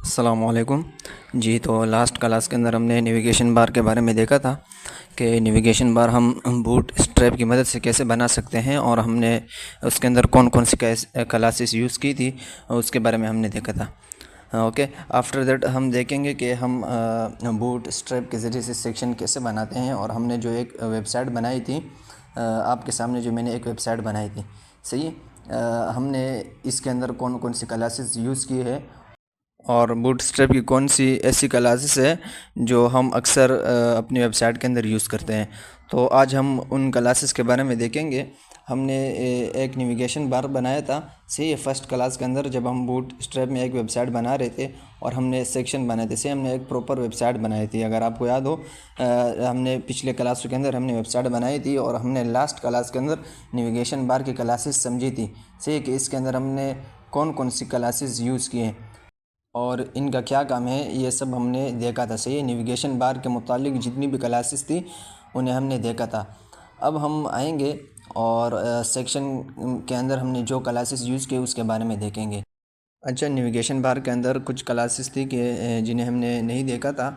अस्सलामुअलैकुम जी। तो last class के अंदर हमने नेविगेशन बार के बारे में देखा था कि नेविगेशन बार हम बूट स्ट्रैप की मदद से कैसे बना सकते हैं, और हमने उसके अंदर कौन कौन सी क्लासेस यूज़ की थी उसके बारे में हमने देखा था। ओके, आफ्टर दैट हम देखेंगे कि हम बूट स्ट्रैप के ज़रिए से सेक्शन कैसे बनाते हैं। और हमने जो एक वेबसाइट बनाई थी, आपके सामने जो मैंने एक वेबसाइट बनाई थी, सही है। हमने इसके अंदर कौन कौन सी क्लासेस यूज़ की है और बूटस्ट्रैप की कौन सी ऐसी क्लासेस है जो हम अक्सर अपनी वेबसाइट के अंदर यूज़ करते हैं। तो आज हम उन क्लासेस के बारे में देखेंगे। हमने एक नेविगेशन बार बनाया था, सही है, फर्स्ट क्लास के अंदर जब हम बूटस्ट्रैप में एक वेबसाइट बना रहे थे और हमने सेक्शन बनाए थे। सही, हमने एक प्रॉपर वेबसाइट बनाई थी। अगर आपको याद हो, हमने पिछले क्लासों के अंदर हमने वेबसाइट बनाई थी और हमने लास्ट क्लास के अंदर नेविगेशन बार की क्लासेस समझी थी। सही है कि इसके अंदर हमने कौन कौन सी क्लासेस यूज़ किए और इनका क्या काम है, ये सब हमने देखा था। सही है, नेविगेशन बार के मुतालिक जितनी भी क्लासेस थी उन्हें हमने देखा था। अब हम आएंगे और सेक्शन के अंदर हमने जो क्लासेस यूज़ किए उसके बारे में देखेंगे। अच्छा, नेविगेशन बार के अंदर कुछ क्लासेस थी कि जिन्हें हमने नहीं देखा था।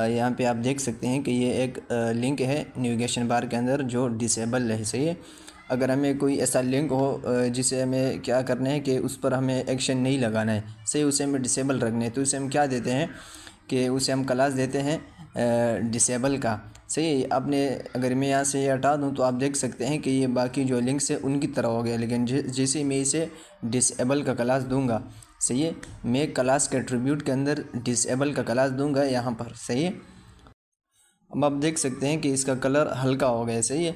यहाँ पे आप देख सकते हैं कि ये एक लिंक है नेविगेशन बार के अंदर जो डिसेबल है। सही है, अगर हमें कोई ऐसा लिंक हो जिसे हमें क्या करना है कि उस पर हमें एक्शन नहीं लगाना है, सही, उसे हमें डिसेबल रखना है, तो उसे हम क्या देते हैं कि उसे हम क्लास देते हैं डिसेबल का। सही, आपने अगर मैं यहाँ से ये हटा दूँ तो आप देख सकते हैं कि ये बाकी जो लिंक्स है उनकी तरह हो गया, लेकिन जैसे मैं इसे डिसेबल का क्लास दूंगा, सही है, मैं क्लास के एट्रीब्यूट के अंदर डिसेबल का क्लास दूंगा यहाँ पर। सही है, अब आप देख सकते हैं कि इसका कलर हल्का हो गया। सही है,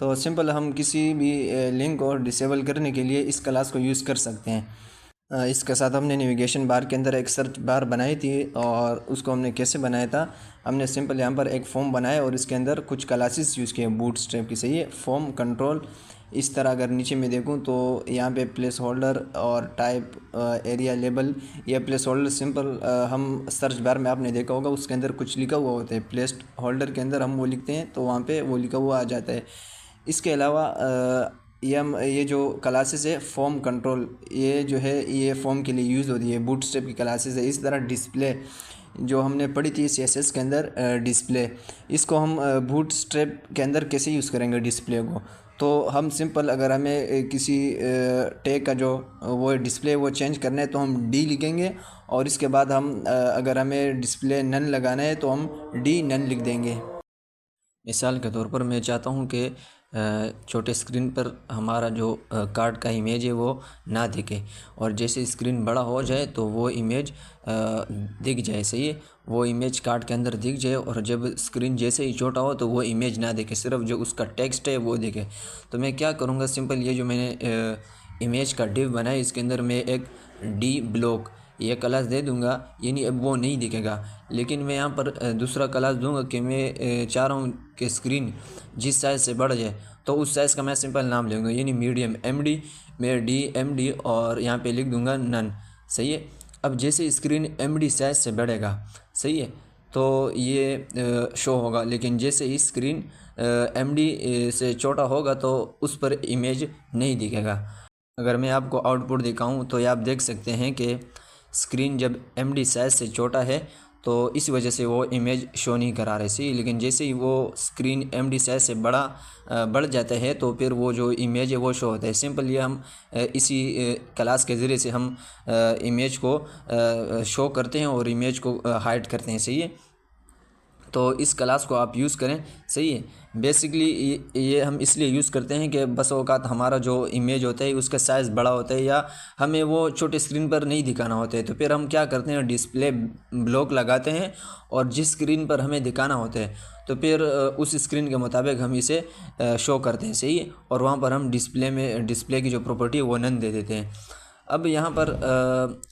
तो सिंपल हम किसी भी लिंक को डिसेबल करने के लिए इस क्लास को यूज़ कर सकते हैं। इसके साथ हमने नेविगेशन बार के अंदर एक सर्च बार बनाई थी और उसको हमने कैसे बनाया था, हमने सिंपल यहाँ पर एक फॉर्म बनाया और इसके अंदर कुछ क्लासेस यूज़ किए बूटस्ट्रैप की। सही है, फॉर्म, कंट्रोल, इस तरह अगर नीचे में देखूँ तो यहाँ पे प्लेस होल्डर और टाइप, एरिया लेबल, ये प्लेस होल्डर सिंपल हम सर्च बार में आपने देखा होगा उसके अंदर कुछ लिखा हुआ होता है, प्लेस होल्डर के अंदर हम वो लिखते हैं तो वहाँ पे वो लिखा हुआ आ जाता है। इसके अलावा ये जो क्लासेस है फॉर्म, कंट्रोल, ये जो है ये फॉर्म के लिए यूज़ होती है, बूटस्ट्रैप की क्लासेस है। इस तरह डिस्प्ले जो हमने पढ़ी थी सीएसएस के अंदर, डिस्प्ले, इसको हम बूटस्ट्रैप के अंदर कैसे यूज़ करेंगे डिस्प्ले को। तो हम सिंपल अगर हमें किसी टैग का जो वो डिस्प्ले वो चेंज करना है तो हम डी लिखेंगे और इसके बाद हम अगर हमें डिस्प्ले नन लगाना है तो हम डी नन लिख देंगे। मिसाल के तौर पर मैं चाहता हूँ कि छोटे स्क्रीन पर हमारा जो कार्ड का इमेज है वो ना दिखे, और जैसे स्क्रीन बड़ा हो जाए तो वो इमेज दिख जाए। सही है, वो इमेज कार्ड के अंदर दिख जाए, और जब स्क्रीन जैसे ही छोटा हो तो वो इमेज ना दिखे, सिर्फ जो उसका टेक्स्ट है वो दिखे। तो मैं क्या करूँगा, सिंपल ये जो मैंने इमेज का डिव बनाया इसके अंदर मैं एक डी ब्लॉक ये क्लास दे दूंगा, यानी अब वो नहीं दिखेगा। लेकिन मैं यहाँ पर दूसरा क्लास दूंगा कि मैं चाह रहा हूँ कि स्क्रीन जिस साइज़ से बढ़ जाए तो उस साइज़ का मैं सिंपल नाम लूँगा, यानी मीडियम एमडी, मैं डी एमडी और यहाँ पे लिख दूंगा नन। सही है, अब जैसे स्क्रीन एमडी साइज़ से बढ़ेगा, सही है, तो ये शो होगा, लेकिन जैसे ही स्क्रीन एमडी से छोटा होगा तो उस पर इमेज नहीं दिखेगा। अगर मैं आपको आउटपुट दिखाऊं तो ये आप देख सकते हैं कि स्क्रीन जब एमडी साइज़ से छोटा है तो इस वजह से वो इमेज शो नहीं करा रही सी, लेकिन जैसे ही वो स्क्रीन एमडी साइज़ से बढ़ जाता है तो फिर वो जो इमेज है वो शो होता है। सिंपल ये हम इसी क्लास के ज़रिए से हम इमेज को शो करते हैं और इमेज को हाइड करते हैं। सही है, तो इस क्लास को आप यूज़ करें। सही है, बेसिकली ये हम इसलिए यूज़ करते हैं कि बस औकात हमारा जो इमेज होता है उसका साइज़ बड़ा होता है या हमें वो छोटे स्क्रीन पर नहीं दिखाना होता है, तो फिर हम क्या करते हैं, डिस्प्ले ब्लॉक लगाते हैं और जिस स्क्रीन पर हमें दिखाना होता है तो फिर उस स्क्रीन के मुताबिक हम इसे शो करते हैं। सही है, और वहाँ पर हम डिस्प्ले की जो प्रॉपर्टी है वो नन दे देते हैं। अब यहाँ पर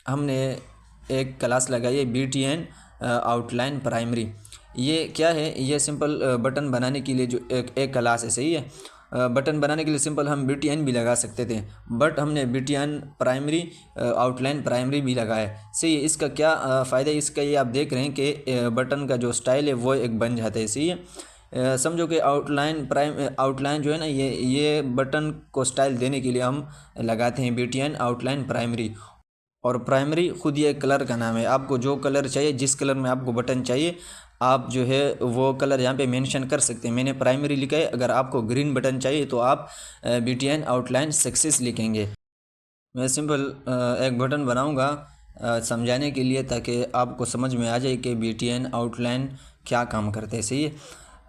हमने एक क्लास लगाई है BTN आउटलाइन प्राइमरी। ये क्या है, ये सिंपल बटन बनाने के लिए जो एक क्लास है। सही है, बटन बनाने के लिए सिंपल हम BTN भी लगा सकते थे, बट हमने BTN प्राइमरी आउटलाइन प्राइमरी भी लगाया। सही है, इसका क्या फ़ायदा है, इसका ये आप देख रहे हैं कि बटन का जो स्टाइल है वो एक बन जाता है। सही है, समझो कि आउटलाइन जो है ना, ये बटन को स्टाइल देने के लिए हम लगाते हैं BTN आउटलाइन प्राइमरी। और प्राइमरी खुद ये कलर का नाम है। आपको जो कलर चाहिए, जिस कलर में आपको बटन चाहिए, आप जो है वो कलर यहाँ पे मेंशन कर सकते हैं। मैंने प्राइमरी लिखा है। अगर आपको ग्रीन बटन चाहिए तो आप BTN आउटलाइन सक्सेस लिखेंगे। मैं सिंपल एक बटन बनाऊंगा समझाने के लिए, ताकि आपको समझ में आ जाए कि BTN आउटलाइन क्या काम करते हैं। सही है।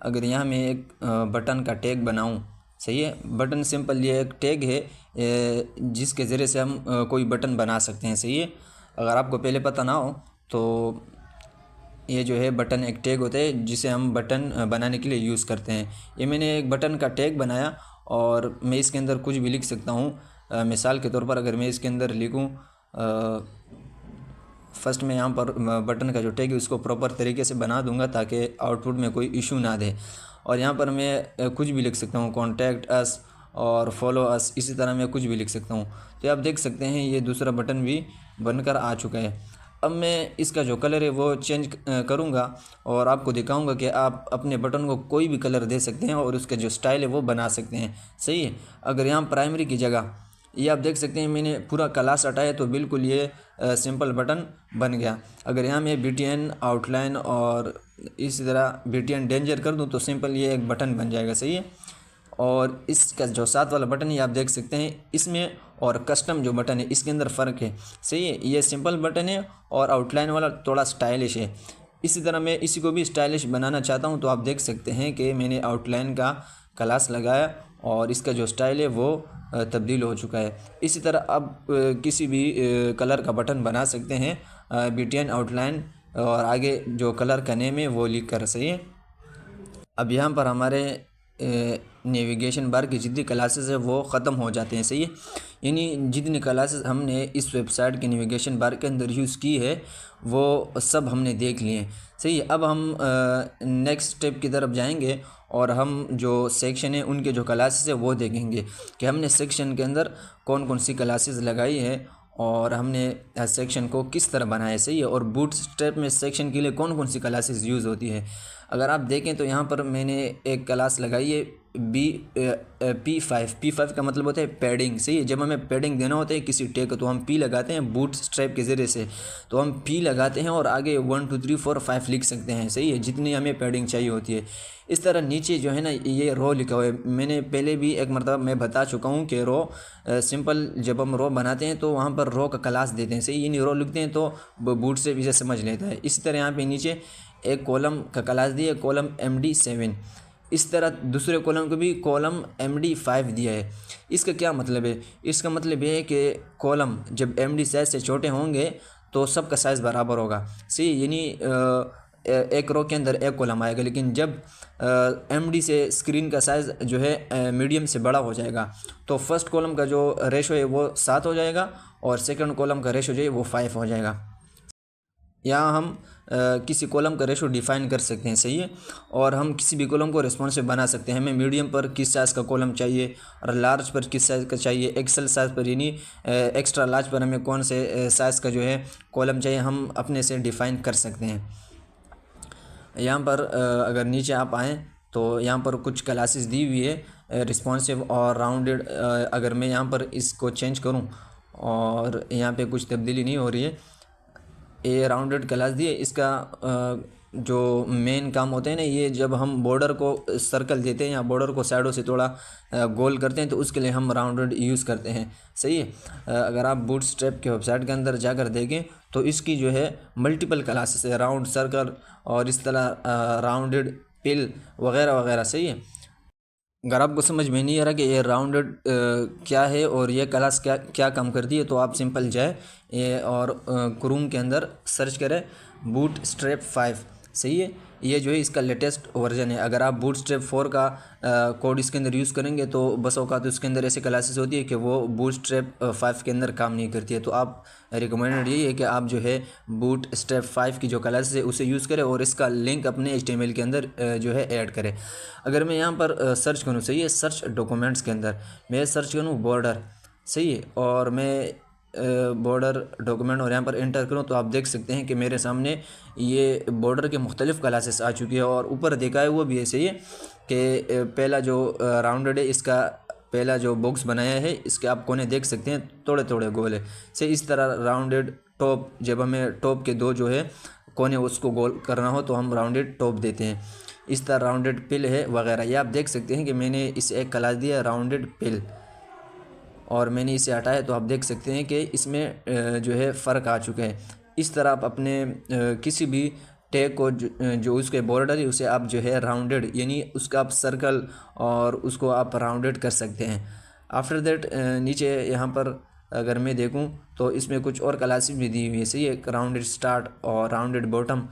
अगर यहाँ मैं एक बटन का टैग बनाऊं, सही है। बटन सिंपल ये एक टैग है जिसके ज़रिए से हम कोई बटन बना सकते हैं। सही है। अगर आपको पहले पता ना हो तो ये जो है बटन एक टैग होता है जिसे हम बटन बनाने के लिए यूज़ करते हैं। ये मैंने एक बटन का टैग बनाया और मैं इसके अंदर कुछ भी लिख सकता हूँ। मिसाल के तौर पर अगर मैं इसके अंदर लिखूँ, फर्स्ट में यहाँ पर बटन का जो टैग है उसको प्रॉपर तरीके से बना दूंगा ताकि आउटपुट में कोई इशू ना दे। और यहाँ पर मैं कुछ भी लिख सकता हूँ, कॉन्टैक्ट अस और फॉलो अस, इसी तरह मैं कुछ भी लिख सकता हूँ। तो आप देख सकते हैं ये दूसरा बटन भी बनकर आ चुका है। अब मैं इसका जो कलर है वो चेंज करूँगा और आपको दिखाऊंगा कि आप अपने बटन को कोई भी कलर दे सकते हैं और उसका जो स्टाइल है वो बना सकते हैं। सही है। अगर यहाँ प्राइमरी की जगह ये आप देख सकते हैं मैंने पूरा क्लास हटाया तो बिल्कुल ये सिंपल बटन बन गया। अगर यहाँ मैं BTN आउटलाइन और इसी तरह BTN डेंजर कर दूँ तो सिंपल ये एक बटन बन जाएगा। सही है। और इसका जो साथ वाला बटन है आप देख सकते हैं, इसमें और कस्टम जो बटन है इसके अंदर फ़र्क है। सही है। ये सिंपल बटन है और आउटलाइन वाला थोड़ा स्टाइलिश है। इसी तरह मैं इसी को भी स्टाइलिश बनाना चाहता हूँ तो आप देख सकते हैं कि मैंने आउटलाइन का क्लास लगाया और इसका जो स्टाइल है वो तब्दील हो चुका है। इसी तरह अब किसी भी कलर का बटन बना सकते हैं BTN आउटलाइन और आगे जो कलर का नेम है वो लिख कर। सही है। अब यहाँ पर हमारे नेविगेशन बार की जितनी क्लासेस है वो ख़त्म हो जाते हैं। सही है। यानी जितनी क्लासेस हमने इस वेबसाइट के नेविगेशन बार के अंदर यूज़ की है वो सब हमने देख लिए। सही है। अब हम नेक्स्ट स्टेप की तरफ जाएंगे और हम जो सेक्शन है उनके जो क्लासेस है वो देखेंगे कि हमने सेक्शन के अंदर कौन कौन सी क्लासेस लगाई है और हमने सेक्शन को किस तरह बनाया। सही है। और बूटस्ट्रैप में सेक्शन के लिए कौन कौन सी क्लासेस यूज़ होती है। अगर आप देखें तो यहाँ पर मैंने एक क्लास लगाई है P5 का मतलब होता है पैडिंग। सही है। जब हमें पैडिंग देना होता है किसी टैग को तो हम P लगाते हैं बूटस्ट्रैप के ज़रिए से। तो हम P लगाते हैं और आगे 1 2 3 4 5 लिख सकते हैं। सही है। जितनी हमें पैडिंग चाहिए होती है। इस तरह नीचे जो है ना ये रो लिखा हुआ है। मैंने पहले भी एक मरतबा मैं बता चुका हूँ कि रो सिंपल जब हम रो बनाते हैं तो वहाँ पर रो का क्लास देते हैं। सही। यानी रो लिखते हैं तो बूटस्ट्रैप इसे समझ लेता है। इसी तरह यहाँ पे नीचे एक कॉलम का क्लास दिया, कॉलम MD7। इस तरह दूसरे कॉलम को भी कॉलम MD5 दिया है। इसका क्या मतलब है? इसका मतलब ये है कि कॉलम जब MD साइज़ से छोटे होंगे तो सबका साइज़ बराबर होगा। सही। यानी एक रो के अंदर एक कॉलम आएगा, लेकिन जब MD से स्क्रीन का साइज़ जो है मीडियम से बड़ा हो जाएगा तो फर्स्ट कॉलम का जो रेशो है वो 7 हो जाएगा और सेकंड कॉलम का रेशो जो है वो 5 हो जाएगा। यहाँ हम किसी कॉलम का रेशो डिफ़ाइन कर सकते हैं। सही है। और हम किसी भी कॉलम को रिस्पॉन्सिव बना सकते हैं। हमें मीडियम पर किस साइज़ का कॉलम चाहिए और लार्ज पर किस साइज़ का चाहिए, एक्सेल साइज़ पर यानी एक्स्ट्रा लार्ज पर हमें कौन से साइज़ का जो है कॉलम चाहिए हम अपने से डिफ़ाइन कर सकते हैं। यहाँ पर अगर नीचे आप आएँ तो यहाँ पर कुछ क्लासेस दी हुई है रिस्पॉन्सिव और राउंडेड। अगर मैं यहाँ पर इसको चेंज करूँ और यहाँ पे कुछ तब्दीली नहीं हो रही है, ये राउंडेड क्लास दी है। इसका जो मेन काम होते हैं ना, ये जब हम बॉर्डर को सर्कल देते हैं या बॉर्डर को साइडों से थोड़ा गोल करते हैं तो उसके लिए हम राउंडेड यूज़ करते हैं। सही है। अगर आप बूटस्ट्रैप के वेबसाइट के अंदर जाकर देखें तो इसकी जो है मल्टीपल क्लासेस है, राउंड, सर्कल और इस तरह राउंडेड, पिल वगैरह वगैरह। सही है। अगर आपको समझ में नहीं आ रहा कि ये राउंडेड क्या है और ये क्लास क्या क्या काम करती है तो आप सिंपल जाए ये और क्रोम के अंदर सर्च करें बूटस्ट्रैप 5। सही है। ये जो है इसका लेटेस्ट वर्जन है। अगर आप बूटस्ट्रैप 4 का कोड इसके अंदर यूज़ करेंगे तो बस औकात उसके अंदर ऐसे क्लासेस होती है कि वो बूटस्ट्रैप 5 के अंदर काम नहीं करती है। तो आप रिकमेंडेड यही है कि आप जो है बूटस्ट्रैप 5 की जो क्लासेस है उसे यूज़ करें और इसका लिंक अपने HTML के अंदर जो है ऐड करें। अगर मैं यहाँ पर सर्च करूँ, सही है, सर्च डॉक्यूमेंट्स के अंदर मैं सर्च करूँ बॉर्डर। सही है। और मैं बॉर्डर डॉक्यूमेंट और यहाँ पर एंटर करूँ तो आप देख सकते हैं कि मेरे सामने ये बॉर्डर के मुख्तलिफ़ क्लासेस आ चुकी है और ऊपर देखा है वो भी ऐसे ही है कि पहला जो राउंडेड है इसका पहला जो बॉक्स बनाया है इसके आप कोने देख सकते हैं थोड़े थोड़े गोल है। से इस तरह राउंडेड टॉप, जब हमें टॉप के दो जो है कोने उसको गोल करना हो तो हम राउंडेड टॉप देते हैं। इस तरह राउंडेड पिल है वगैरह। ये आप देख सकते हैं कि मैंने इसे एक क्लास दिया राउंडेड पिल और मैंने इसे हटाया तो आप देख सकते हैं कि इसमें जो है फ़र्क आ चुका है। इस तरह आप अपने किसी भी टैग को जो उसके बॉर्डर है उसे आप जो है राउंडेड, यानी उसका आप सर्कल और उसको आप राउंडेड कर सकते हैं। आफ्टर दैट नीचे यहाँ पर अगर मैं देखूँ तो इसमें कुछ और क्लासेस भी दी हुई है। सही है, राउंडेड स्टार्ट और राउंडेड बॉटम।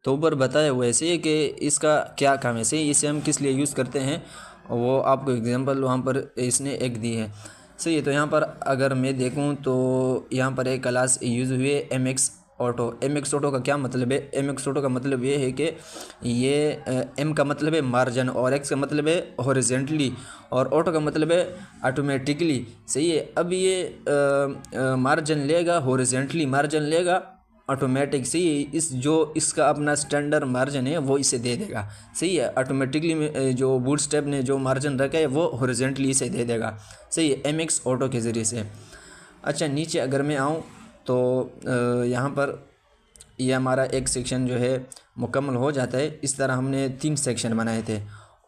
तो ऊपर बताया हुआ है सही है कि इसका क्या काम है। सही, इसे हम किस लिए यूज़ करते हैं वो आपको एग्जांपल वहाँ पर इसने एक दी है। सही है, तो यहाँ पर अगर मैं देखूँ तो यहाँ पर एक क्लास यूज़ हुई है M X auto. M X auto का क्या मतलब है? एम एक्स ऑटो का मतलब ये है कि ये एम का मतलब है मार्जिन और एक्स का मतलब है हॉरिजेंटली और ऑटो का मतलब है ऑटोमेटिकली। सही है, अब ये मार्जिन लेगा, हॉरिजेंटली मार्जिन लेगा, ऑटोमेटिक। सही है, इस जो इसका अपना स्टैंडर्ड मार्जिन है वो इसे दे देगा। सही है, ऑटोमेटिकली में जो बूटस्ट्रैप ने जो मार्जिन रखा है वो हॉरिजॉन्टली इसे दे देगा। सही है, एम एक्स ऑटो के ज़रिए से। अच्छा, नीचे अगर मैं आऊँ तो यहाँ पर ये हमारा एक सेक्शन जो है मुकम्मल हो जाता है। इस तरह हमने 3 सेक्शन बनाए थे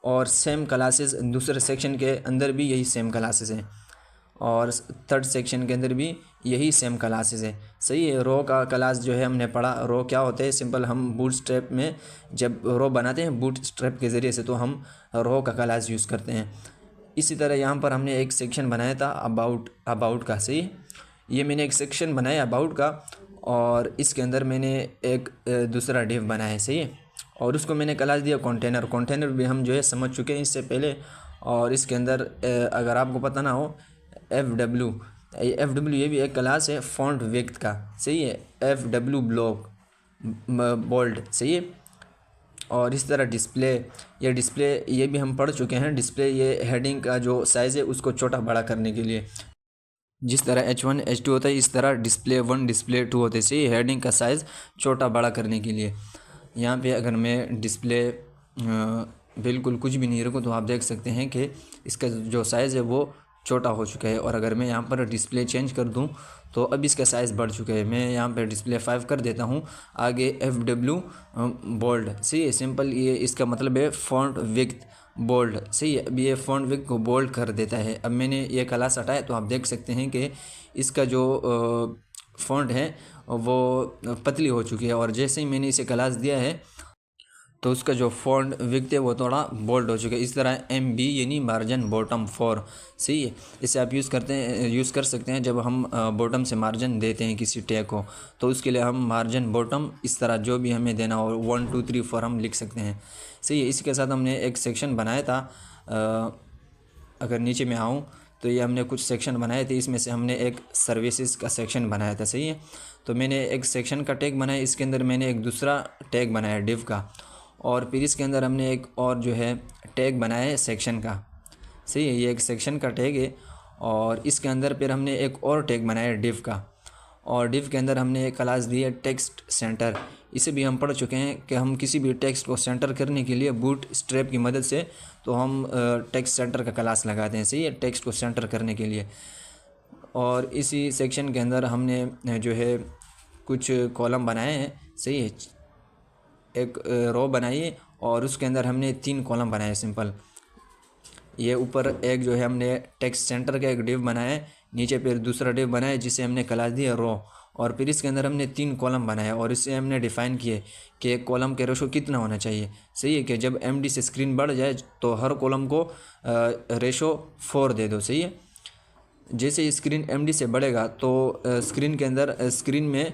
और सेम क्लासेस दूसरे सेक्शन के अंदर भी यही सेम क्लासेस हैं और थर्ड सेक्शन के अंदर भी यही सेम क्लासेस है। सही है, रो का क्लास जो है हमने पढ़ा। रो क्या होते हैं? सिंपल, हम बूट स्ट्रैप में जब रो बनाते हैं बूट स्ट्रैप के ज़रिए से तो हम रो का क्लास यूज़ करते हैं। इसी तरह यहाँ पर हमने एक सेक्शन बनाया था अबाउट का। सही, ये मैंने एक सेक्शन बनाया अबाउट का और इसके अंदर मैंने एक दूसरा डिव बनाया है। सही है, और उसको मैंने क्लास दिया कंटेनर। कंटेनर भी हम जो है समझ चुके हैं इससे पहले। और इसके अंदर अगर आपको पता ना हो, एफ डब्ल्यू ये भी एक क्लास है फॉन्ट विड्थ का। सही है, एफ डब्ल्यू ब्लॉक बोल्ड। सही है, और इस तरह डिस्प्ले, ये भी हम पढ़ चुके हैं। डिस्प्ले ये हेडिंग का जो साइज़ है उसको छोटा बड़ा करने के लिए, जिस तरह H1 H2 होता है इस तरह डिस्प्ले 1 डिस्प्ले 2 होते हैं। सही, हेडिंग का साइज़ छोटा बड़ा करने के लिए। यहाँ पे अगर मैं डिस्प्ले बिल्कुल कुछ भी नहीं रखूँ तो आप देख सकते हैं कि इसका जो साइज़ है वो छोटा हो चुका है। और अगर मैं यहाँ पर डिस्प्ले चेंज कर दूँ तो अब इसका साइज़ बढ़ चुका है। मैं यहाँ पर डिस्प्ले 5 कर देता हूँ। आगे FW बोल्ड। सही है, सिंपल, ये इसका मतलब है फॉन्ट विड्थ बोल्ड। सही है, अब ये फॉन्ट विड्थ को बोल्ड कर देता है। अब मैंने ये क्लास हटाया तो आप देख सकते हैं कि इसका जो फॉन्ट है वो पतली हो चुकी है और जैसे ही मैंने इसे क्लास दिया है तो उसका जो फॉन्ट विड्थ है वो थोड़ा बोल्ड हो चुका है। इस तरह MB यानी मार्जिन बॉटम 4। सही है, इसे आप यूज़ कर सकते हैं जब हम बॉटम से मार्जिन देते हैं किसी टैग को, तो उसके लिए हम मार्जिन बॉटम इस तरह जो भी हमें देना हो 1 2 3 4 हम लिख सकते हैं। सही है, इसके साथ हमने एक सेक्शन बनाया था। अगर नीचे में आऊँ तो ये हमने कुछ सेक्शन बनाए थे, इसमें से हमने एक सर्विसेज का सेक्शन बनाया था। सही है, तो मैंने एक सेक्शन का टैग बनाया, इसके अंदर मैंने एक दूसरा टैग बनाया डिव का, और फिर इसके अंदर हमने एक और जो है टैग बनाया है सेक्शन का। सही है, ये एक सेक्शन का टैग है और इसके अंदर फिर हमने एक और टैग बनाया है डिव का, और डिव के अंदर हमने एक क्लास दी है टेक्स्ट सेंटर। इसे भी हम पढ़ चुके हैं कि हम किसी भी टेक्स्ट को सेंटर करने के लिए बूट स्ट्रैप की मदद से तो हम टेक्स्ट सेंटर का क्लास लगाते हैं। सही है, टेक्स्ट को सेंटर करने के लिए। और इसी सेक्शन के अंदर हमने जो है कुछ कॉलम बनाए हैं। सही है, एक रो बनाई है और उसके अंदर हमने 3 कॉलम बनाए। सिंपल, ये ऊपर एक जो है हमने टेक्स्ट सेंटर का एक डिव बनाया है, नीचे फिर दूसरा डिव बनाया है जिसे हमने क्लास दी है रो, और फिर इसके अंदर हमने 3 कॉलम बनाए और इससे हमने डिफ़ाइन किए कि एक कॉलम के रेशो कितना होना चाहिए। सही है, कि जब MD से स्क्रीन बढ़ जाए तो हर कॉलम को रेशो 4 दे दो। सही है, जैसे स्क्रीन MD से बढ़ेगा तो स्क्रीन के अंदर स्क्रीन में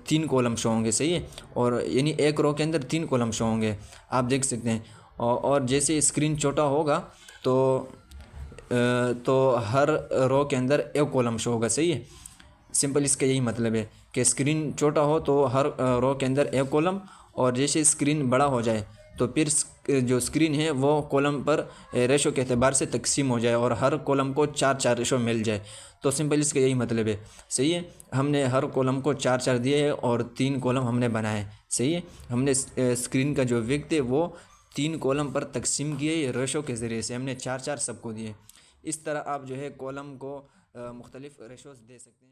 3 कॉलम शो होंगे। सही है, और यानी एक रो के अंदर 3 कॉलम शो होंगे, आप देख सकते हैं। और जैसे स्क्रीन छोटा होगा तो हर रो के अंदर एक कॉलम शो होगा। सही है, सिंपल इसका यही मतलब है कि स्क्रीन छोटा हो तो हर रो के अंदर एक कॉलम, और जैसे स्क्रीन बड़ा हो जाए तो फिर जो स्क्रीन है वो कॉलम पर रेशो के अतबार से तकसीम हो जाए और हर कॉलम को 4 रेशो मिल जाए। तो सिंपल इसका यही मतलब है। सही है, हमने हर कॉलम को 4 दिए हैं और 3 कॉलम हमने बनाए। सही है, हमने स्क्रीन का जो विड्थ है वो 3 कॉलम पर तकसीम किए रेशो के ज़रिए से, हमने 4 सबको दिए। इस तरह आप जो है कॉलम को मुख्तलिफ़ रेशोज़ दे सकते हैं।